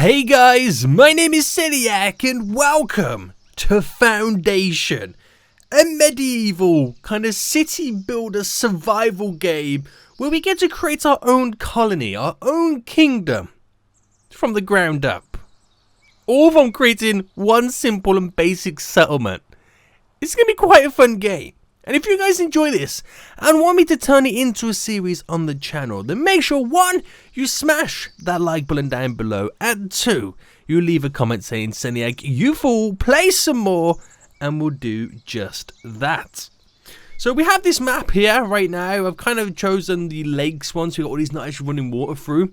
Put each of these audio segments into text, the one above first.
Hey guys, my name is Celiac and welcome to Foundation, a medieval kind of city builder survival game where we get to create our own colony, our own kingdom from the ground up. All from creating one simple and basic settlement. It's going to be quite a fun game. And if you guys enjoy this and want me to turn it into a series on the channel, then make sure 1, you smash that like button down below, and 2, you leave a comment saying, Celiac, you fool, play some more, and we'll do just that. So we have this map here right now. I've kind of chosen the lakes one, so we've got all these nice running water through.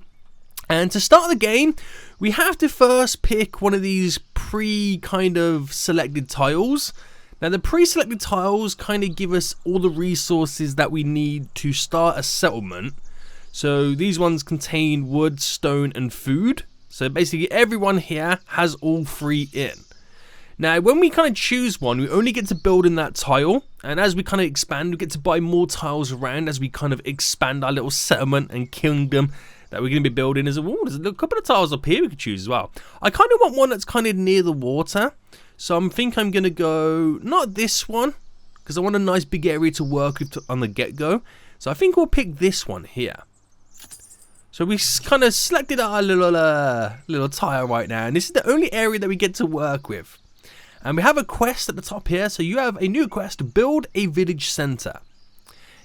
And to start the game, we have to first pick one of these kind of selected tiles. Now the pre-selected tiles kind of give us all the resources that we need to start a settlement. So these ones contain wood, stone and food. So basically everyone here has all 3 in. Now when we kind of choose one, we only get to build in that tile. And as we kind of expand, we get to buy more tiles around as we kind of expand our little settlement and kingdom that we're going to be building. There's a couple of tiles up here we could choose as well. I kind of want one that's kind of near the water. So I think I'm going to go, not this one, because I want a nice big area to work with on the get-go. So I think we'll pick this one here. So we kind of selected our little tile right now. And this is the only area that we get to work with. And we have a quest at the top here. So you have a new quest, build a village center.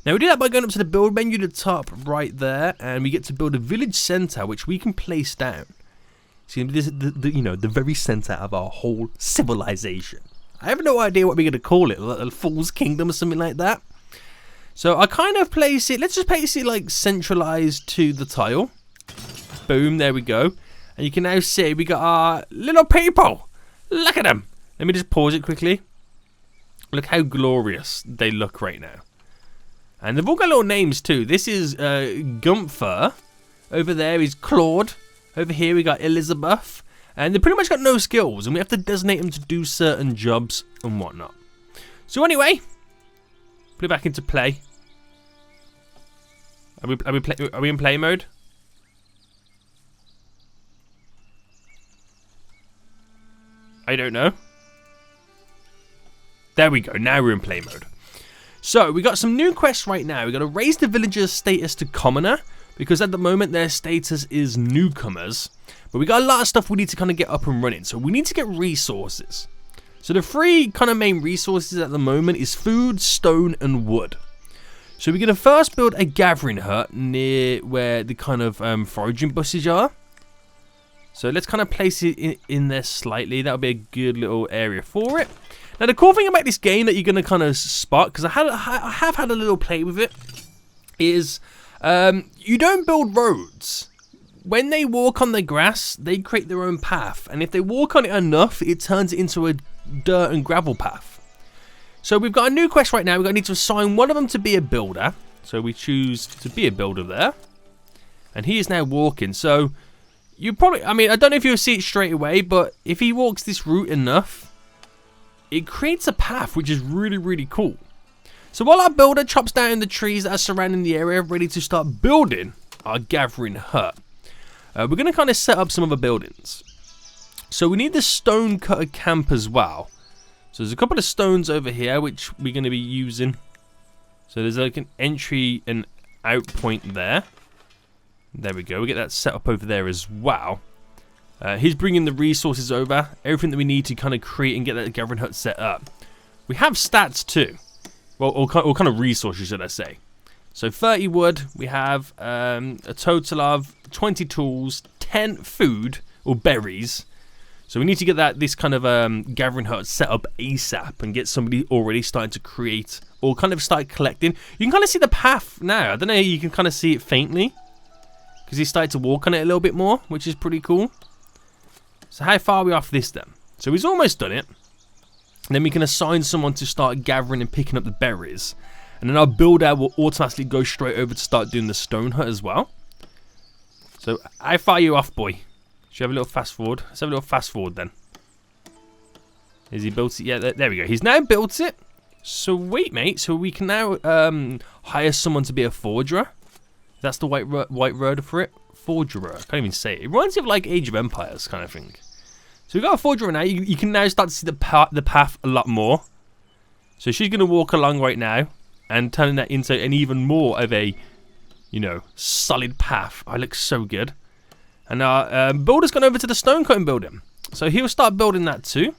Now we do that by going up to the build menu at the top right there. And we get to build a village center, which we can place down. It's going to be the very center of our whole civilization. I have no idea what we're going to call it, like a Fool's Kingdom or something like that. So I kind of place it, let's just place it like centralized to the tile. Boom, there we go. And you can now see we got our little people. Look at them. Let me just pause it quickly. Look how glorious they look right now. And they've all got little names too. This is Gunther. Over there is Claude. Over here we got Elizabeth, and they pretty much got no skills, and we have to designate them to do certain jobs and whatnot. So anyway, put it back into play. Are we in play mode? I don't know. There we go. Now we're in play mode. So we got some new quests right now. We got to raise the villagers' status to commoner, because at the moment their status is newcomers. But we got a lot of stuff we need to kind of get up and running. So we need to get resources. So the 3 kind of main resources at the moment is food, stone and wood. So we're going to first build a gathering hut near where the kind of foraging bushes are. So let's kind of place it in there slightly. That'll be a good little area for it. Now the cool thing about this game that you're going to kind of spot, because I have had a little play with it, is you don't build roads. When they walk on the grass, they create their own path, and if they walk on it enough, it turns it into a dirt and gravel path. So we've got a new quest right now. We're going to need to assign one of them to be a builder. So we choose to be a builder there, and he is now walking. So you probably, I don't know if you'll see it straight away, but if he walks this route enough, it creates a path, which is really, really cool. So while our builder chops down the trees that are surrounding the area, ready to start building our gathering hut, we're going to kind of set up some other buildings. So we need the stone cutter camp as well. So there's a couple of stones over here which we're going to be using. So there's like an entry and out point there. There we go. We get that set up over there as well. He's bringing the resources over, everything that we need to kind of create and get that gathering hut set up. We have stats too. Well, or kind of resources, should I say. So 30 wood, we have a total of 20 tools, 10 food, or berries. So we need to get this kind of gathering hut set up ASAP and get somebody already starting to create, or kind of start collecting. You can kind of see the path now. I don't know, you can kind of see it faintly, because he started to walk on it a little bit more, which is pretty cool. So how far are we off this then? So he's almost done it. And then we can assign someone to start gathering and picking up the berries. And then our builder will automatically go straight over to start doing the stone hut as well. So how far are you off, boy? Should we have a little fast forward? Let's have a little fast forward then. Has he built it? Yeah, there we go. He's now built it. Sweet, mate. So we can now hire someone to be a forger. That's the white word for it. forgerer. I can't even say it. It reminds me of like Age of Empires kind of thing. So we've got a forgerer now. You can now start to see the path a lot more. So she's going to walk along right now and turning that into an even more of a, you know, solid path. Oh, it looks so good. And our builder's gone over to the stone cutting building. So he'll start building that too.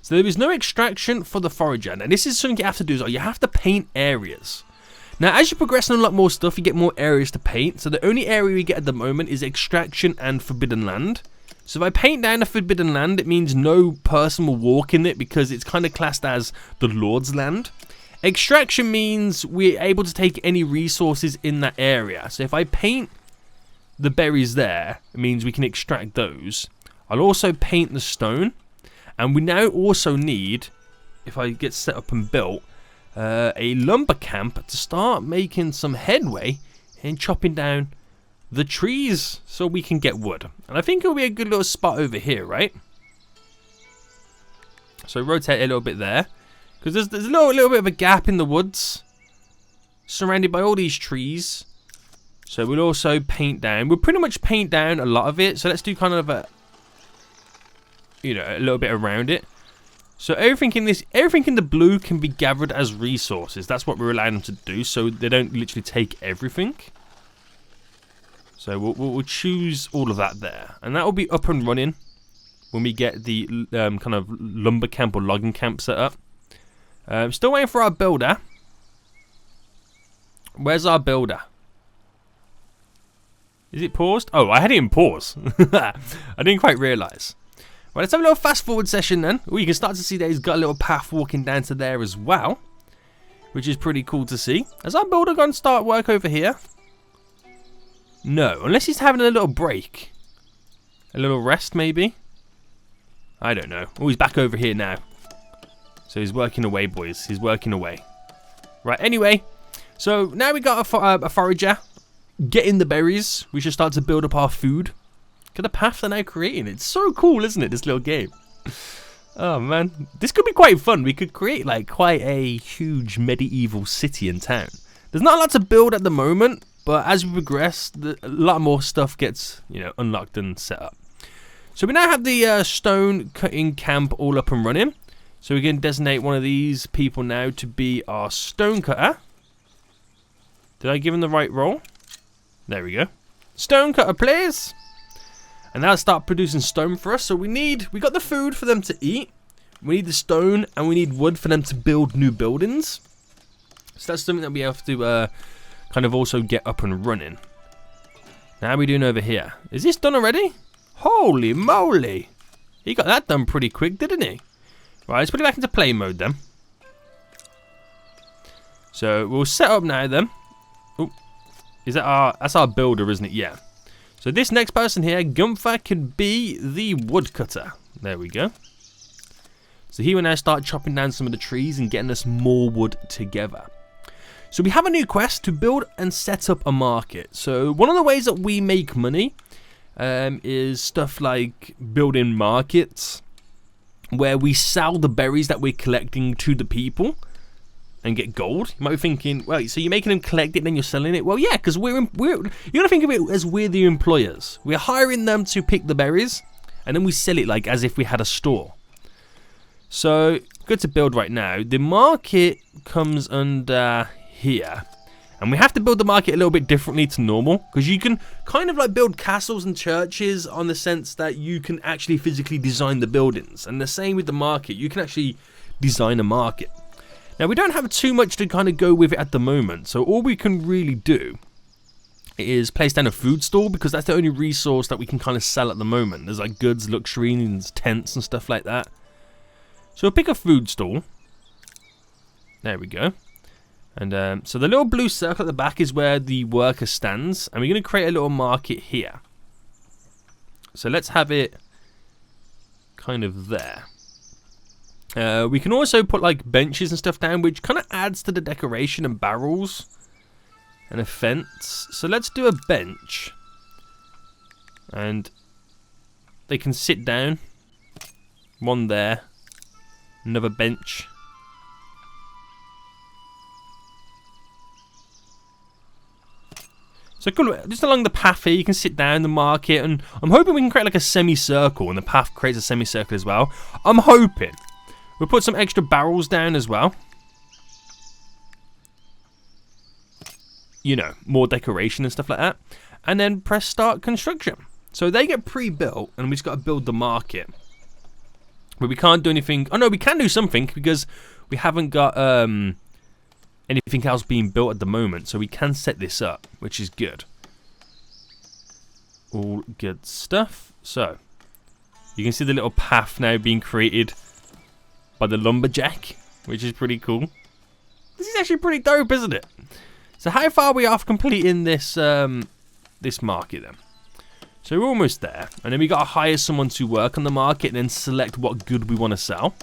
So there is no extraction for the forager. Now this is something you have to do. So you have to paint areas. Now as you progress and unlock more stuff, you get more areas to paint. So the only area we get at the moment is extraction and forbidden land. So if I paint down the forbidden land, it means no person will walk in it because it's kind of classed as the Lord's land. Extraction means we're able to take any resources in that area. So if I paint the berries there, it means we can extract those. I'll also paint the stone. And we now also need, if I get set up and built, a lumber camp to start making some headway in chopping down the trees so we can get wood. And I think it'll be a good little spot over here, right? So rotate a little bit there. Because there's a little bit of a gap in the woods. Surrounded by all these trees. So we'll also paint down. We'll pretty much paint down a lot of it. So let's do kind of a, you know, a little bit around it. So everything in the blue can be gathered as resources. That's what we're allowing them to do. So they don't literally take everything. So we'll choose all of that there. And that will be up and running when we get the kind of lumber camp or logging camp set up. Still waiting for our builder. Where's our builder? Is it paused? Oh, I had it in pause. I didn't quite realise. Right, let's have a little fast forward session then. Oh, you can start to see that he's got a little path walking down to there as well. Which is pretty cool to see. Has our builder gone start work over here? No, unless he's having a little break. A little rest maybe? I don't know. Oh, he's back over here now. So he's working away, boys. He's working away. Right, anyway. So now we got a forager. Getting the berries. We should start to build up our food. Look at the path they're now creating. It's so cool, isn't it, this little game? Oh, man. This could be quite fun. We could create, like, quite a huge medieval city and town. There's not a lot to build at the moment. But as we progress, a lot more stuff gets, you know, unlocked and set up. So we now have the stone cutting camp all up and running. So we can designate one of these people now to be our stone cutter. Did I give him the right role? There we go. Stone cutter, please. And that'll start producing stone for us. So we got the food for them to eat. We need the stone and we need wood for them to build new buildings. So that's something that we have to kind of also get up and running. Now how are we doing over here? Is this done already? Holy moly. He got that done pretty quick, didn't he? Right, let's put it back into play mode then. So we'll set up now then. Oh, is that that's our builder, isn't it? Yeah. So this next person here, Gunther, can be the woodcutter. There we go. So he will now start chopping down some of the trees and getting us more wood together. So we have a new quest to build and set up a market. So one of the ways that we make money is stuff like building markets where we sell the berries that we're collecting to the people and get gold. You might be thinking, well, so you're making them collect it, then you're selling it. Well, yeah, because you're gonna think of it as we're the employers. We're hiring them to pick the berries, and then we sell it like as if we had a store. So good to build right now. The market comes under here, and we have to build the market a little bit differently to normal because you can kind of like build castles and churches on the sense that you can actually physically design the buildings, and the same with the market. You can actually design a market. Now we don't have too much to kind of go with it at the moment, so all we can really do is place down a food stall because that's the only resource that we can kind of sell at the moment. There's like goods, luxury, and tents and stuff like that. So we'll pick a food stall. There we go. And so the little blue circle at the back is where the worker stands. And we're going to create a little market here. So let's have it kind of there. We can also put like benches and stuff down, which kind of adds to the decoration, and barrels and a fence. So let's do a bench. And they can sit down. One there. Another bench. So just along the path here, you can sit down in the market, and I'm hoping we can create like a semicircle, and the path creates a semicircle as well. I'm hoping. We'll put some extra barrels down as well. You know, more decoration and stuff like that. And then press start construction. So they get pre-built, and we just got to build the market. But we can't do anything. Oh no, we can do something because we haven't got anything else being built at the moment. So we can set this up, which is good. All good stuff. So you can see the little path now being created by the lumberjack, which is pretty cool. This is actually pretty dope, isn't it? So how far are we off completing this this market then? So we're almost there, and then we got to hire someone to work on the market and then select what good we want to sell.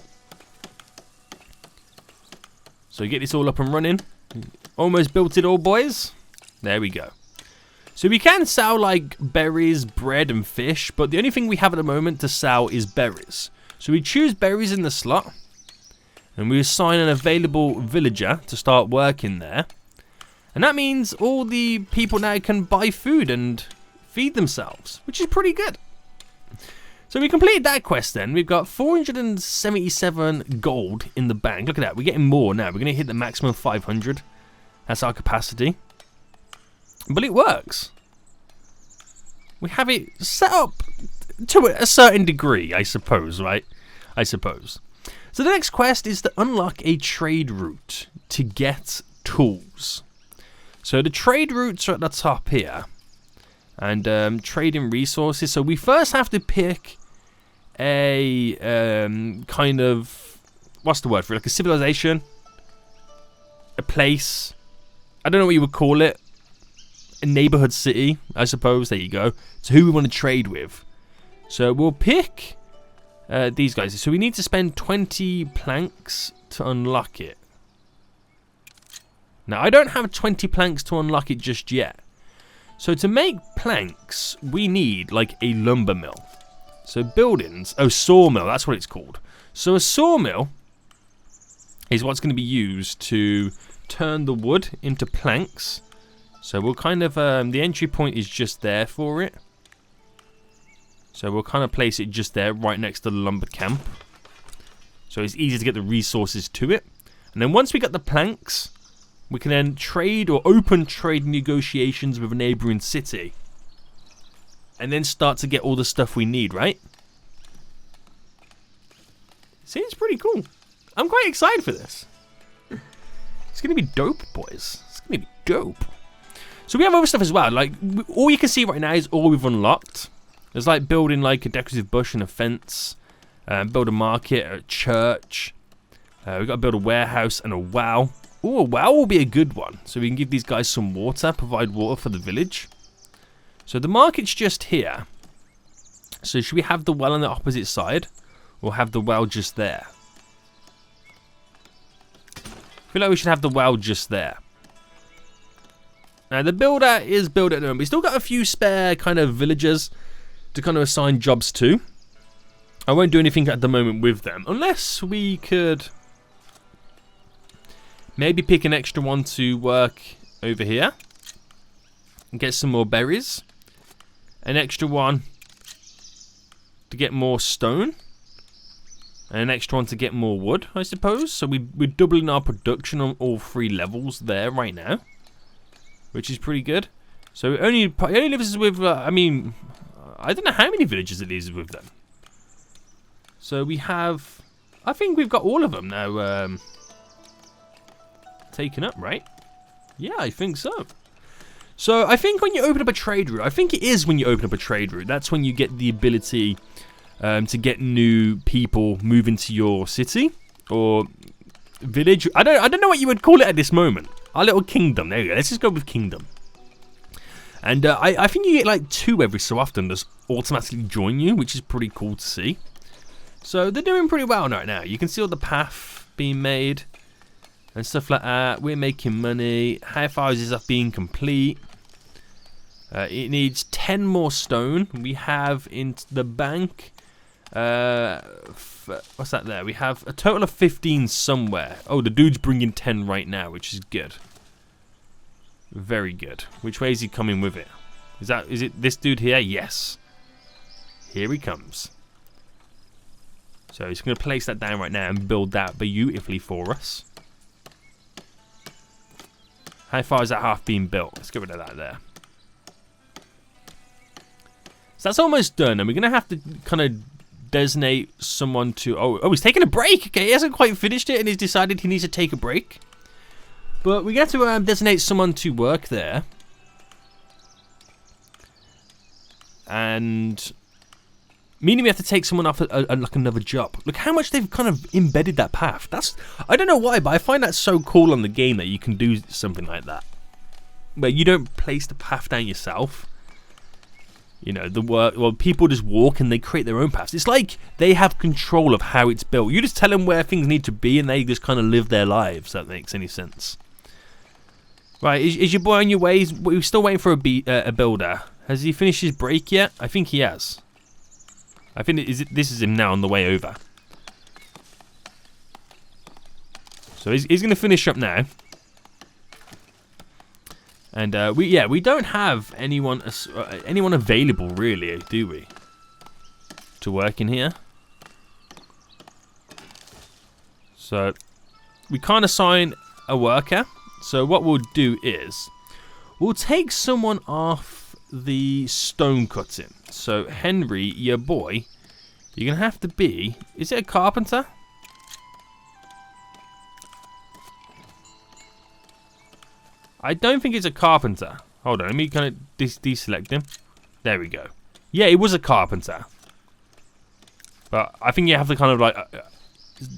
So get this all up and running. Almost built it all, boys. There we go. So we can sell like berries, bread and fish, but the only thing we have at the moment to sell is berries. So we choose berries in the slot, and we assign an available villager to start working there. And that means all the people now can buy food and feed themselves, which is pretty good. So we completed that quest then. We've got 477 gold in the bank. Look at that. We're getting more now. We're going to hit the maximum of 500. That's our capacity. But it works. We have it set up to a certain degree, I suppose, right? I suppose. So the next quest is to unlock a trade route to get tools. So the trade routes are at the top here. And trading resources. So we first have to pick a kind of, what's the word for it? Like a civilization, a place. I don't know what you would call it. A neighborhood city, I suppose. There you go. So who we want to trade with. So we'll pick these guys. So we need to spend 20 planks to unlock it. Now I don't have 20 planks to unlock it just yet. So to make planks, we need like a lumber mill. So buildings, oh, sawmill, that's what it's called. So a sawmill is what's going to be used to turn the wood into planks. So we'll kind of, the entry point is just there for it. So we'll kind of place it just there, right next to the lumber camp. So it's easy to get the resources to it. And then once we got the planks, we can then trade or open trade negotiations with a neighboring city. And then start to get all the stuff we need, right? Seems pretty cool. I'm quite excited for this. It's going to be dope, boys. It's going to be dope. So we have other stuff as well. Like, all you can see right now is all we've unlocked. There's like building like a decorative bush and a fence. Build a market, a church. We've got to build a warehouse and a well. Oh, a well will be a good one. So we can give these guys some water, provide water for the village. So the market's just here. So should we have the well on the opposite side? Or have the well just there? I feel like we should have the well just there. Now the builder is built at the moment. We still got a few spare kind of villagers to kind of assign jobs to. I won't do anything at the moment with them. Unless we could maybe pick an extra one to work over here. And get some more berries. An extra one to get more stone. And an extra one to get more wood, I suppose. So we're doubling our production on all 3 levels there right now. Which is pretty good. So it only lives with, I mean, I don't know how many villages it lives with them. So we have, I think we've got all of them now taken up, right? Yeah, I think so. So I think when you open up a trade route, I think it is when you open up a trade route, that's when you get the ability to get new people move into your city or village. I don't know what you would call it at this moment. Our little kingdom. There you go. Let's just go with kingdom. And I think you get like 2 every so often that automatically join you, which is pretty cool to see. So they're doing pretty well right now. You can see all the path being made and stuff like that. We're making money. How far is that being complete? It needs 10 more stone. We have in the bank. What's that there? We have a total of 15 somewhere. Oh, the dude's bringing 10 right now, which is good. Very good. Which way is he coming with it? Is it this dude here? Yes. Here he comes. So he's going to place that down right now and build that beautifully for us. How far is that half being built? Let's get rid of that there. So that's almost done, and we're going to have to kind of designate someone to... Oh, he's taking a break. Okay, he hasn't quite finished it, and he's decided he needs to take a break. But we get to designate someone to work there. And... meaning we have to take someone off like another job. Look how much they've kind of embedded that path. I don't know why, but I find that so cool on the game that you can do something like that. Where you don't place the path down yourself. You know, people just walk and they create their own paths. It's like they have control of how it's built. You just tell them where things need to be and they just kind of live their lives, if that makes any sense. Right, is your boy on your way? We're still waiting for a builder. Has he finished his break yet? I think he has. I think this is him now on the way over. So he's going to finish up now. And we don't have anyone available really, do we? To work in here. So we can't assign a worker. So what we'll do is we'll take someone off the stone cutting. So Henry, your boy, you're going to have to be... Is it a carpenter? I don't think it's a carpenter. Hold on, let me kind of deselect him. There we go. Yeah, it was a carpenter. But I think you have to kind of like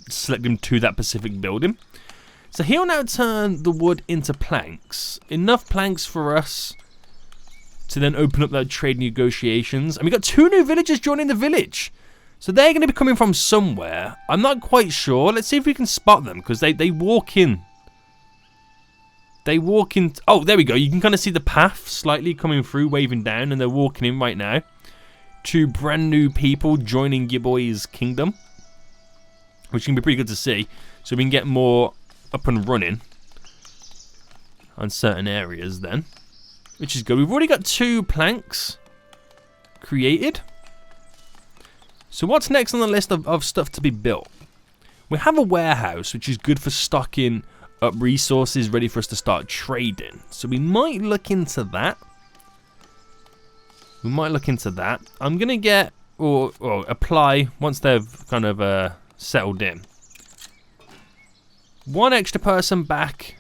select him to that specific building. So he'll now turn the wood into planks. Enough planks for us to then open up that trade negotiations. And we got 2 new villagers joining the village. So they're going to be coming from somewhere. I'm not quite sure. Let's see if we can spot them, because they walk in. They walk in. Oh, there we go. You can kind of see the path slightly coming through, waving down, and they're walking in right now. 2 brand new people joining your boy's kingdom, which can be pretty good to see. So we can get more up and running on certain areas then, which is good. We've already got 2 planks created. So what's next on the list of stuff to be built? We have a warehouse, which is good for stocking up resources ready for us to start trading. So we might look into that. I'm going to get, or apply, once they've kind of settled in, 1 extra person back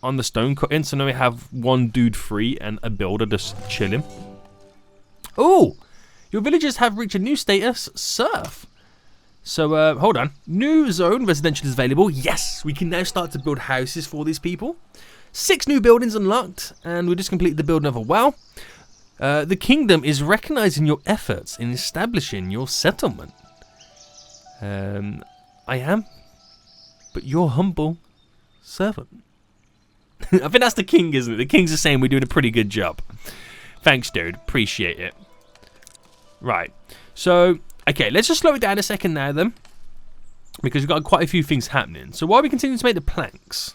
on the stone cutting. So now we have 1 dude free and a builder just chilling. Oh, your villagers have reached a new status, surf. So, hold on. New zone residential is available. Yes, we can now start to build houses for these people. 6 new buildings unlocked, and we just completed the building of a well. The kingdom is recognizing your efforts in establishing your settlement. I am, but your humble servant. I think that's the king, isn't it? The king's just saying we're doing a pretty good job. Thanks, dude. Appreciate it. Right. So... okay, let's just slow it down a second now then, because we've got quite a few things happening. So while we continue to make the planks,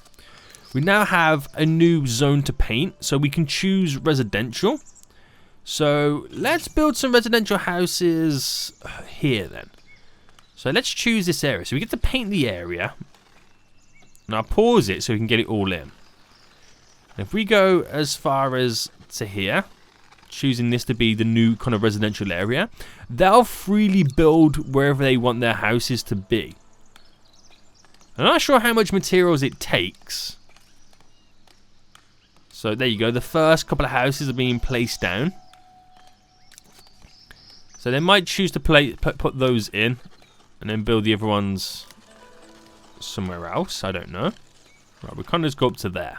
we now have a new zone to paint, so we can choose residential. So let's build some residential houses here then. So let's choose this area. So we get to paint the area, and I'll pause it so we can get it all in. If we go as far as to here, choosing this to be the new kind of residential area, they'll freely build wherever they want their houses to be. I'm not sure how much materials it takes. So there you go, the first couple of houses are being placed down. So they might choose to put those in and then build the other ones somewhere else, I don't know. Right, we kind of just go up to there.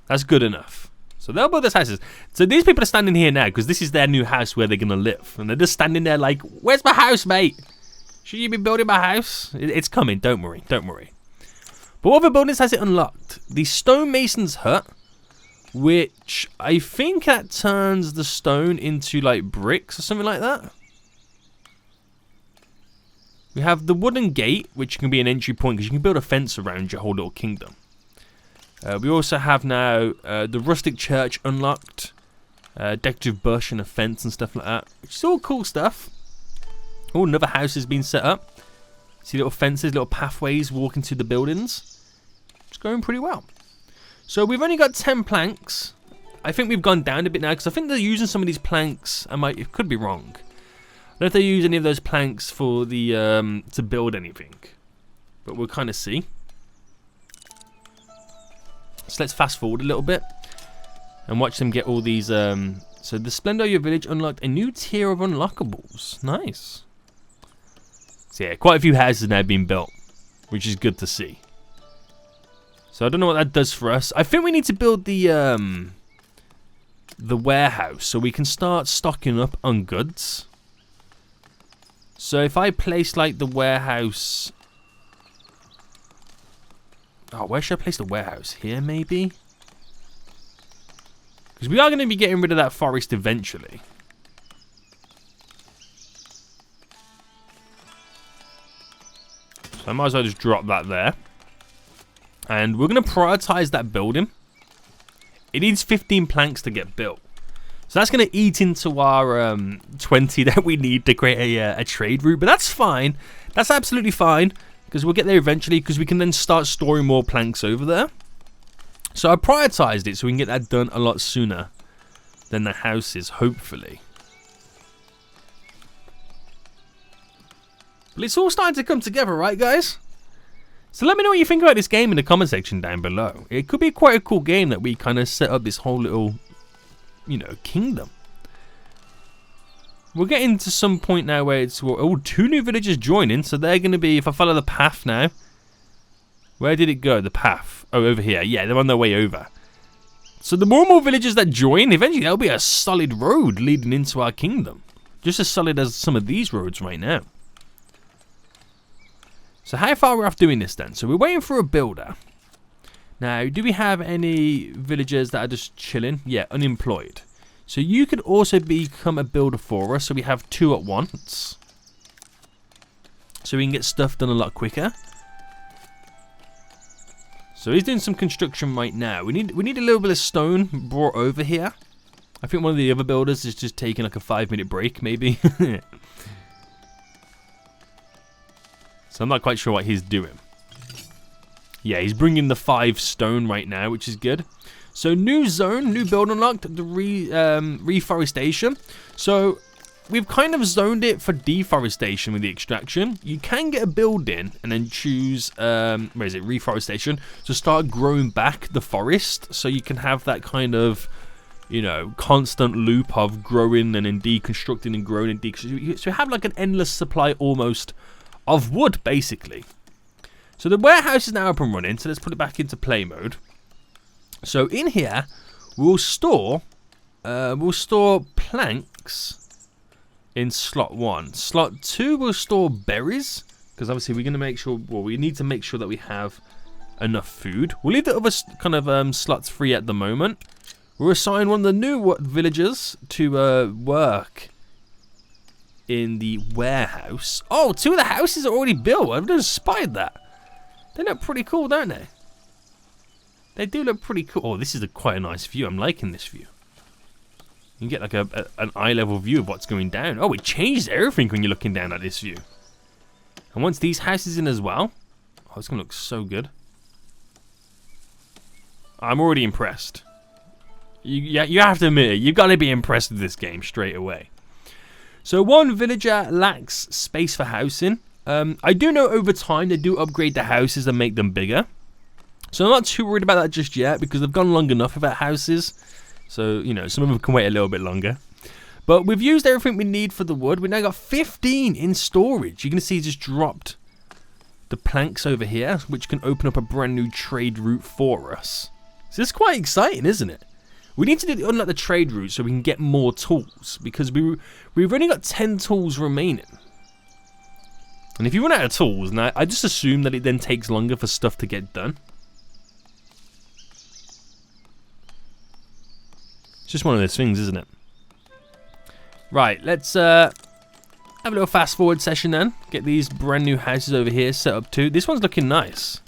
That's good enough. So they'll build those houses. So these people are standing here now because this is their new house where they're going to live. And they're just standing there like, where's my house, mate? Should you be building my house? It's coming, don't worry, don't worry. But what other buildings has it unlocked? The stonemason's hut, which I think that turns the stone into like bricks or something like that. We have the wooden gate, which can be an entry point because you can build a fence around your whole little kingdom. We also have now the rustic church unlocked. Decorative bush and a fence and stuff like that. Which is all cool stuff. Oh, another house has been set up. See little fences, little pathways walking to the buildings. It's going pretty well. So we've only got 10 planks. I think we've gone down a bit now because I think they're using some of these planks. It could be wrong. I don't know if they use any of those planks for the to build anything, but we'll kind of see. So let's fast forward a little bit and watch them get all these. So the Splendor of your village unlocked a new tier of unlockables. Nice. So yeah, quite a few houses now being built, which is good to see. So I don't know what that does for us. I think we need to build the warehouse so we can start stocking up on goods. So if I place like the warehouse... Oh, where should I place the warehouse? Here maybe? Because we are going to be getting rid of that forest eventually. So I might as well just drop that there. And we're going to prioritize that building. It needs 15 planks to get built. So that's going to eat into our 20 that we need to create a trade route. But that's fine. That's absolutely fine. Because we'll get there eventually. Because we can then start storing more planks over there. So I prioritized it so we can get that done a lot sooner than the houses, hopefully. But it's all starting to come together, right, guys? So let me know what you think about this game in the comment section down below. It could be quite a cool game that we kind of set up this whole little, you know, kingdom. We're getting to some point now where it's... Oh, 2 new villagers joining. So they're going to be... If I follow the path now... Where did it go? The path. Oh, over here. Yeah, they're on their way over. So the more and more villagers that join, eventually there'll be a solid road leading into our kingdom. Just as solid as some of these roads right now. So how far are we off doing this then? So we're waiting for a builder. Now, do we have any villagers that are just chilling? Yeah, unemployed. So you could also become a builder for us. So we have 2 at once. So we can get stuff done a lot quicker. So he's doing some construction right now. We need a little bit of stone brought over here. I think one of the other builders is just taking like a 5-minute break, maybe. So I'm not quite sure what he's doing. Yeah, he's bringing the 5 stone right now, which is good. So new zone, new build unlocked, the reforestation. So we've kind of zoned it for deforestation with the extraction. You can get a building and then choose, where is it, reforestation, to start growing back the forest. So you can have that kind of, you know, constant loop of growing and then deconstructing and growing and deconstructing. So you have like an endless supply almost of wood, basically. So the warehouse is now up and running. So let's put it back into play mode. So in here, we'll store planks in slot 1. Slot 2, we'll store berries, because obviously we're going to make sure, well, we need to make sure that we have enough food. We'll leave the other kind of slots free at the moment. We'll assign one of the new villagers to work in the warehouse. Oh, 2 of the houses are already built. I've just spied that. They look pretty cool, don't they? They do look pretty cool. Oh, this is quite a nice view. I'm liking this view. You can get like an eye-level view of what's going down. Oh, it changes everything when you're looking down at this view. And once these houses in as well, oh, it's going to look so good. I'm already impressed. You have to admit it. You've got to be impressed with this game straight away. So 1 villager lacks space for housing. I do know over time they do upgrade the houses and make them bigger. So I'm not too worried about that just yet because they've gone long enough without houses. So, you know, some of them can wait a little bit longer. But we've used everything we need for the wood. We've now got 15 in storage. You can see just dropped the planks over here, which can open up a brand new trade route for us. So it's quite exciting, isn't it? We need to unlock the trade route so we can get more tools because we've only got 10 tools remaining. And if you run out of tools, now I just assume that it then takes longer for stuff to get done. It's just one of those things, isn't it? Right, let's have a little fast forward session then. Get these brand new houses over here set up too. This one's looking nice.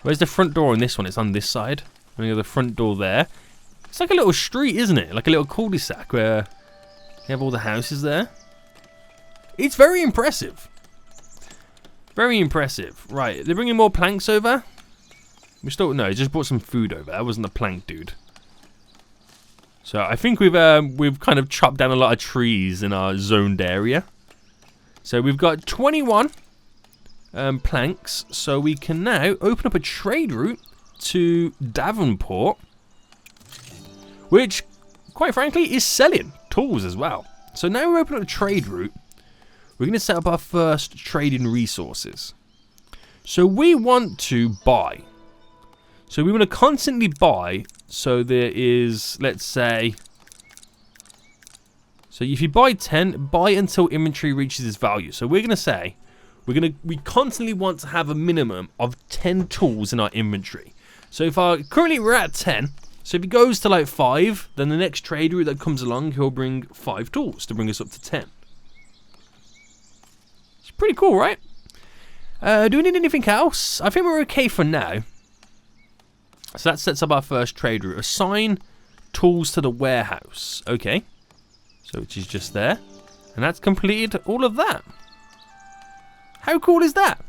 Where's the front door on this one? It's on this side. And we got the front door there. It's like a little street, isn't it? Like a little cul-de-sac where you have all the houses there. It's very impressive. Very impressive. Right, they're bringing more planks over. No, he just brought some food over. That wasn't a plank dude. So I think we've kind of chopped down a lot of trees in our zoned area. So we've got 21 planks. So we can now open up a trade route to Davenport, which, quite frankly, is selling tools as well. So now we're opening up a trade route. We're going to set up our first trading resources. So we want to buy. So we want to constantly buy. So there is, let's say, so if you buy 10, buy until inventory reaches its value. So we're going to say, we constantly want to have a minimum of 10 tools in our inventory. So if currently we're at 10, so if it goes to like 5, then the next trade route that comes along, he'll bring 5 tools to bring us up to 10. It's pretty cool, right? Do we need anything else? I think we're okay for now. So that sets up our first trade route. Assign tools to the warehouse. Okay. So which is just there. And that's completed all of that. How cool is that?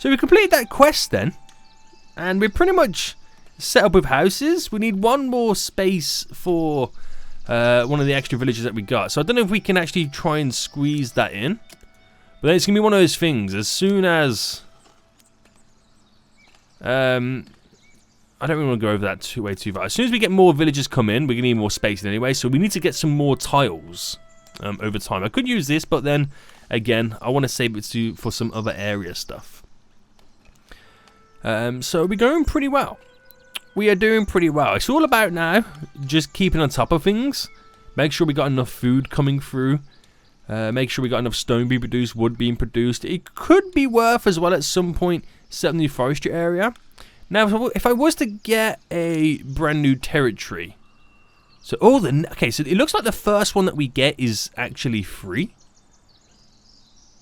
So we completed that quest then. And we're pretty much set up with houses. We need one more space for one of the extra villages that we got. So I don't know if we can actually try and squeeze that in. But then it's going to be one of those things. As soon as... I don't really want to go over that way too far. As soon as we get more villagers come in, we're going to need more space anyway. So we need to get some more tiles over time. I could use this, but then, again, I want to save it for some other area stuff. So we're going pretty well. We are doing pretty well. It's all about now just keeping on top of things. Make sure we got enough food coming through. Make sure we got enough stone being produced, wood being produced. It could be worth as well at some point setting the forestry area. Now, if I was to get a brand new territory, so okay, so it looks like the first one that we get is actually free.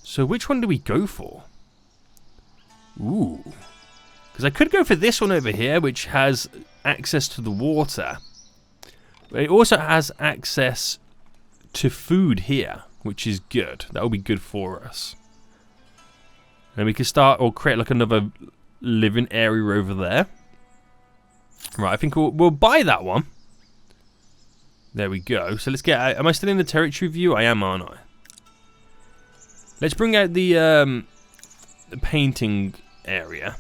So which one do we go for? Ooh, because I could go for this one over here, which has access to the water. But it also has access to food here, which is good. That will be good for us. And we can start or create like another living area over there. Right, I think we'll buy that one. There we go. So let's get out. Am I still in the territory view? I am, aren't I? Let's bring out the painting area.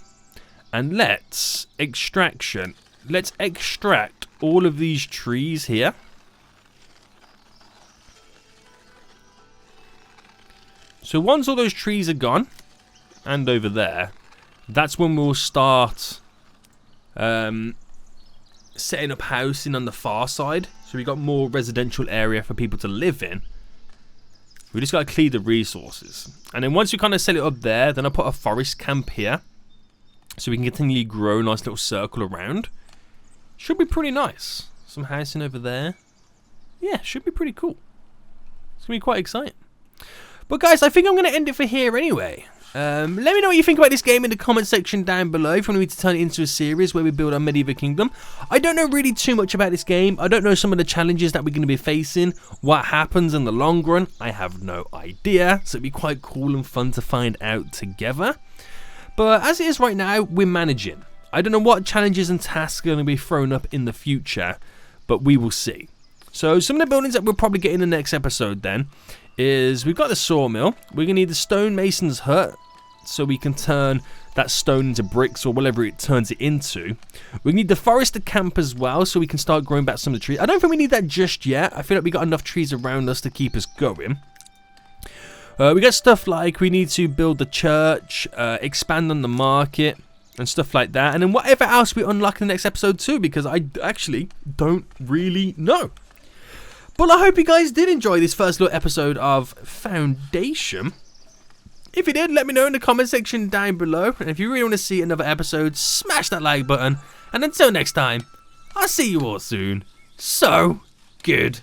And let's extraction. Let's extract all of these trees here. So once all those trees are gone, and over there, that's when we'll start setting up housing on the far side. So we got more residential area for people to live in. We just got to clear the resources. And then once we kind of set it up there, then I'll put a forest camp here. So we can continually grow a nice little circle around. Should be pretty nice. Some housing over there. Yeah, should be pretty cool. It's going to be quite exciting. But guys, I think I'm going to end it for here anyway. Let me know what you think about this game in the comment section down below if you want me to turn it into a series where we build our medieval kingdom. I don't know really too much about this game. I don't know some of the challenges that we're going to be facing. What happens in the long run, I have no idea. So it'd be quite cool and fun to find out together. But as it is right now, we're managing. I don't know what challenges and tasks are going to be thrown up in the future, but we will see. So some of the buildings that we'll probably get in the next episode then is we've got the sawmill. We're going to need the stonemason's hut so we can turn that stone into bricks or whatever it turns it into. We need the forester camp as well so we can start growing back some of the trees. I don't think we need that just yet. I feel like we got enough trees around us to keep us going. We got stuff like we need to build the church, expand on the market and stuff like that. And then whatever else we unlock in the next episode too, because I actually don't really know. But I hope you guys did enjoy this first little episode of Foundation. If you did, let me know in the comment section down below. And if you really want to see another episode, smash that like button. And until next time, I'll see you all soon. So good.